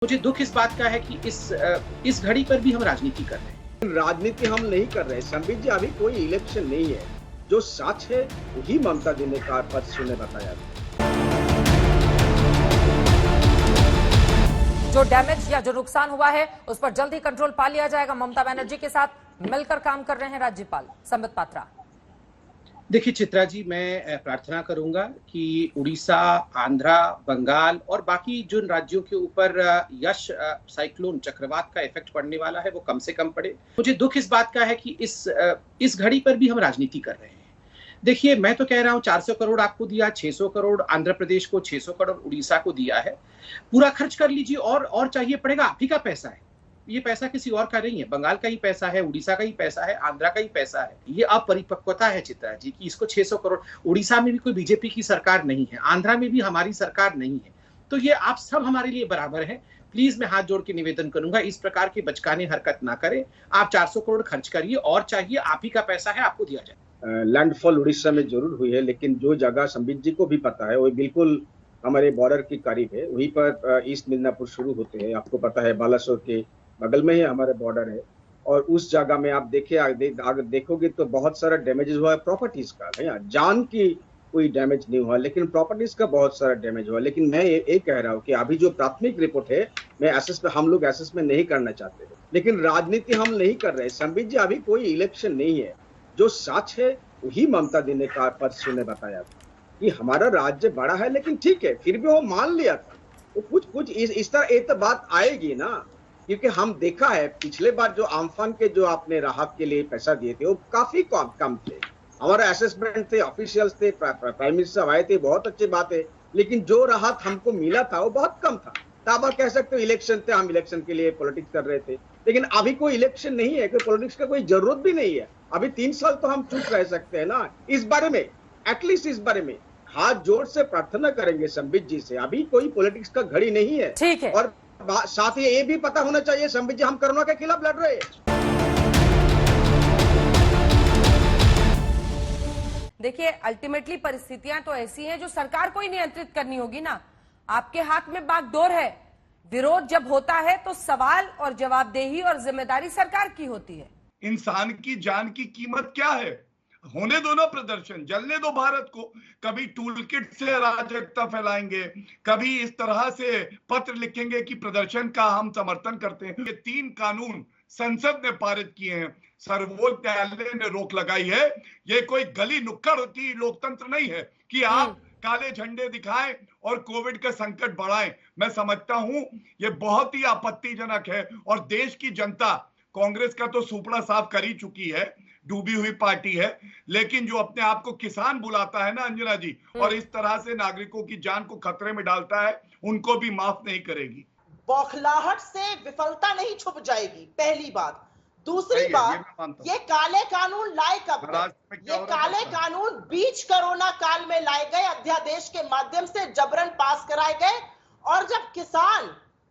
मुझे दुख इस बात का है कि इस घड़ी पर भी हम राजनीति कर रहे हैं। राजनीति हम नहीं कर रहे संबित जी, अभी कोई इलेक्शन नहीं है। जो सच है वही ममता जी ने परसों ने बताया। जो डैमेज या जो नुकसान हुआ है उस पर जल्द ही कंट्रोल पा लिया जाएगा। ममता बनर्जी के साथ मिलकर काम कर रहे हैं राज्यपाल संबित पात्रा। देखिए चित्रा जी, मैं प्रार्थना करूंगा कि उड़ीसा, आंध्रा, बंगाल और बाकी जिन राज्यों के ऊपर यश साइक्लोन चक्रवात का इफेक्ट पड़ने वाला है वो कम से कम पड़े। मुझे दुख इस बात का है कि इस घड़ी पर भी हम राजनीति कर रहे हैं। देखिए, मैं तो कह रहा हूं 400 करोड़ आपको दिया, 600 करोड़ आंध्र प्रदेश को, 600 करोड़ उड़ीसा को दिया है। पूरा खर्च कर लीजिए और चाहिए पड़ेगा। आप ही का पैसा है, ये पैसा किसी और का नहीं है। बंगाल का ही पैसा है, उड़ीसा का ही पैसा है, आंध्रा का ही पैसा है। ये अपरिपक्वता है चित्रा जी कि इसको 600 करोड़। उड़ीसा में भी कोई बीजेपी की सरकार नहीं है, आंध्रा में भी हमारी सरकार नहीं है, तो ये आप सब हमारे लिए बराबर है। प्लीज मैं हाथ जोड़ के निवेदन करूंगा, इस प्रकार की बचकाने हरकत ना करें। आप 400 करोड़ खर्च करिए और चाहिए, आप ही का पैसा है, आपको दिया जाए। लैंडफॉल उड़ीसा में जरूर हुई है, लेकिन जो जगह संबित जी को भी पता है वो बिल्कुल हमारे बॉर्डर के करीब है। वहीं पर ईस्ट मिदनापुर शुरू होते हैं। आपको पता है बालासोर के बगल में ही हमारे बॉर्डर है। और उस जगह में आप अगर देखोगे तो बहुत सारा डैमेज हुआ है प्रॉपर्टीज का। जान की कोई डैमेज नहीं हुआ, लेकिन प्रॉपर्टीज का बहुत सारा डैमेज हुआ। लेकिन मैं ये कह रहा हूँ कि अभी जो प्राथमिक रिपोर्ट है, हम लोग असेसमेंट नहीं करना चाहते हैं। लेकिन राजनीति हम नहीं कर रहे संबित जी, अभी कोई इलेक्शन नहीं है। जो सच है वही ममता जी ने परसों ने बताया था कि हमारा राज्य बड़ा है, लेकिन ठीक है, फिर भी वो मान लिया था। वो कुछ इस तरह एक तो बात आएगी ना, क्योंकि हम देखा है पिछले बार जो आम्फान के जो आपने राहत के लिए पैसा दिए थे वो काफी कम थे। हमारा असेसमेंट थे, ऑफिशियल्स थे, प्राइम मिनिस्टर आए थे, बहुत अच्छी बात है। लेकिन जो राहत हमको मिला था वो बहुत कम था। तब आप कह सकते हो इलेक्शन थे, हम इलेक्शन के लिए पॉलिटिक्स कर रहे थे। लेकिन अभी कोई इलेक्शन नहीं है, कोई पॉलिटिक्स का कोई जरूरत भी नहीं है। अभी 3 साल तो हम चुप रह सकते हैं ना। इस बारे में एटलीस्ट इस बारे में हाथ जोड़ से प्रार्थना करेंगे संबित जी से। अभी कोई पॉलिटिक्स का घड़ी नहीं है। ठीक है। और साथ ही ये भी पता होना चाहिए संबित जी, हम कोरोना के खिलाफ लड़ रहे हैं। देखिए, अल्टीमेटली परिस्थितियां तो ऐसी हैं जो सरकार को ही नियंत्रित करनी होगी ना। आपके हाथ में बागडोर है। विरोध जब होता है तो सवाल और जवाबदेही और जिम्मेदारी सरकार की होती है। इंसान की जान की कीमत क्या है? होने दो ना प्रदर्शन, जलने दो भारत को। कभी टूल किट से अराजकता फैलाएंगे, कभी इस तरह से पत्र लिखेंगे कि प्रदर्शन का हम समर्थन करते हैं। ये 3 कानून संसद ने पारित किए हैं, सर्वोच्च न्यायालय ने रोक लगाई है। ये कोई गली नुक्कड़ की लोकतंत्र नहीं है कि आप काले झंडे दिखाएं और कोविड का संकट बढ़ाएं। मैं समझता हूं ये बहुत ही आपत्तिजनक है। और देश की जनता कांग्रेस का तो सुपड़ा साफ कर ही चुकी है, डूबी हुई पार्टी है। लेकिन जो अपने आप को किसान बुलाता है ना अंजना जी, और इस तरह से नागरिकों की जान को खतरे में डालता है, उनको भी माफ नहीं करेगी। बौखलाहट से विफलता नहीं छुप जाएगी, पहली बात। दूसरी बात, ये काले कानून लाए कब गए? ये काले कानून बीच कोरोना काल में लाए गए, अध्यादेश के माध्यम से जबरन पास कराए गए। और जब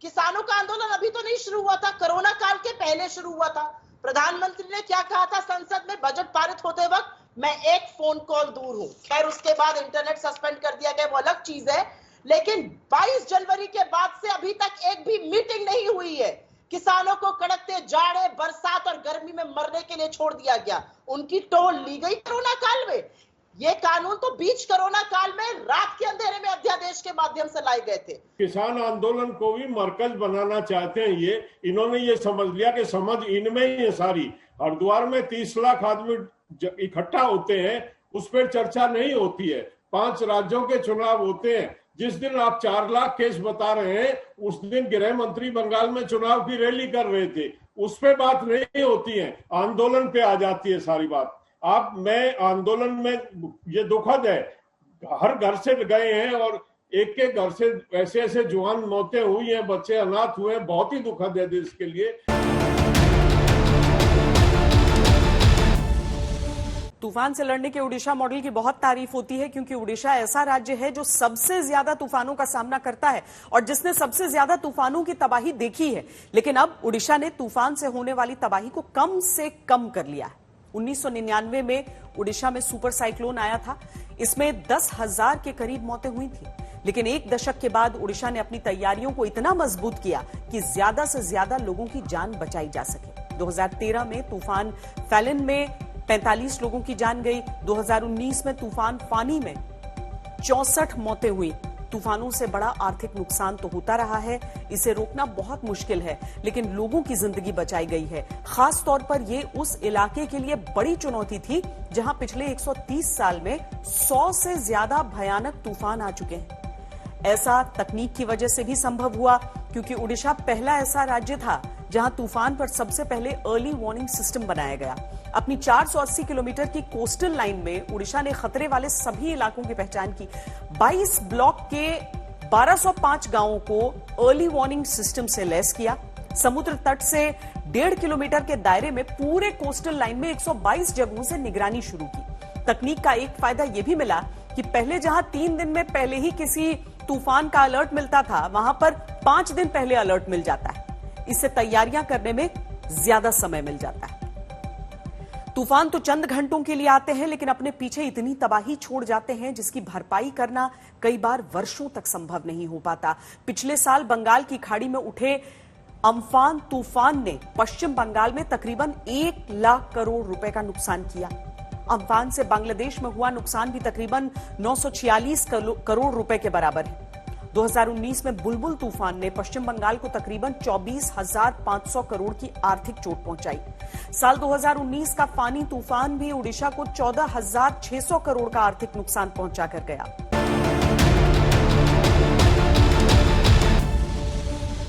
किसानों का आंदोलन अभी तो नहीं शुरू हुआ था, कोरोना काल के पहले शुरू हुआ था। प्रधानमंत्री ने क्या कहा था संसद में बजट पारित होते वक्त? मैं एक फोन कॉल दूर हूं। खैर, उसके बाद इंटरनेट सस्पेंड कर दिया गया, वो अलग चीज है। लेकिन 22 जनवरी के बाद से अभी तक एक भी मीटिंग नहीं हुई है। किसानों को कड़कते जाड़े, बरसात और गर्मी में मरने के लिए छोड़ दिया गया। उनकी टोल ली गई कोरोना काल में। ये कानून तो बीच कोरोना काल में रात के अंधेरे में अध्यादेश के माध्यम से लाए गए थे। किसान आंदोलन को भी मरकज बनाना चाहते हैं ये। इन्होंने ये समझ लिया कि समझ इनमें ही है सारी। हरिद्वार में 30 लाख आदमी इकट्ठा होते हैं, उस पर चर्चा नहीं होती है। 5 राज्यों के चुनाव होते हैं। जिस दिन आप 4 लाख केस बता रहे हैं, उस दिन गृह मंत्री बंगाल में चुनाव की रैली कर रहे थे। उस पे बात नहीं होती है, आंदोलन पे आ जाती है सारी बात। मैं आंदोलन में ये दुखद है, हर घर से गए हैं और एक एक घर से ऐसे ऐसे जुआन मौतें हुई हैं, बच्चे अनाथ हुए हैं। बहुत ही दुखद है देश के लिए। तूफान से लड़ने के उड़ीसा मॉडल की बहुत तारीफ होती है, क्योंकि उड़ीसा ऐसा राज्य है जो सबसे ज्यादा तूफानों का सामना करता है और जिसने सबसे ज्यादा तूफानों की तबाही देखी है। लेकिन अब उड़ीसा ने तूफान से होने वाली तबाही को कम से कम कर लिया है। 1999 में उड़ीसा में सुपर साइक्लोन आया था। इसमें 10,000 के करीब मौतें हुई थी। लेकिन एक दशक के बाद ओडिशा ने अपनी तैयारियों को इतना मजबूत किया कि ज्यादा से ज्यादा लोगों की जान बचाई जा सके। 2013 में तूफान फैलन में 45 लोगों की जान गई। 2019 में तूफान फानी में 64 मौतें हुई। तूफानों से बड़ा आर्थिक नुकसान तो होता रहा है, इसे रोकना बहुत मुश्किल है, लेकिन लोगों की जिंदगी बचाई गई है। खास तौर पर यह उस इलाके के लिए बड़ी चुनौती थी जहां पिछले 130 साल में 100 से ज्यादा भयानक तूफान आ चुके हैं। ऐसा तकनीक की वजह से भी संभव हुआ क्योंकि ओडिशा पहला ऐसा राज्य था जहां तूफान पर सबसे पहले अर्ली वार्निंग सिस्टम बनाया गया। अपनी 480 किलोमीटर की कोस्टल लाइन में ओडिशा ने खतरे वाले सभी इलाकों की पहचान की। 22 ब्लॉक के 1205 गांवों को अर्ली वार्निंग सिस्टम से लैस किया। समुद्र तट से 1.5 किलोमीटर के दायरे में पूरे कोस्टल लाइन में 122 जगहों से निगरानी शुरू की। तकनीक का एक फायदा यह भी मिला कि पहले जहां 3 दिन में पहले ही किसी तूफान का अलर्ट मिलता था, वहां पर 5 दिन पहले अलर्ट मिल जाता है। इससे तैयारियां करने में ज्यादा समय मिल जाता है। तूफान तो चंद घंटों के लिए आते हैं, लेकिन अपने पीछे इतनी तबाही छोड़ जाते हैं जिसकी भरपाई करना कई बार वर्षों तक संभव नहीं हो पाता। पिछले साल बंगाल की खाड़ी में उठे अम्फान तूफान ने पश्चिम बंगाल में तकरीबन 1 लाख करोड़ रुपए का नुकसान किया। अम्फान से बांग्लादेश में हुआ नुकसान भी तकरीबन 946 करोड़ रुपए के बराबर है। 2019 में बुलबुल तूफान ने पश्चिम बंगाल को तकरीबन 24,500 करोड़ की आर्थिक चोट पहुंचाई। साल 2019 का फानी तूफान भी ओडिशा को 14,600 करोड़ का आर्थिक नुकसान पहुंचा कर गया।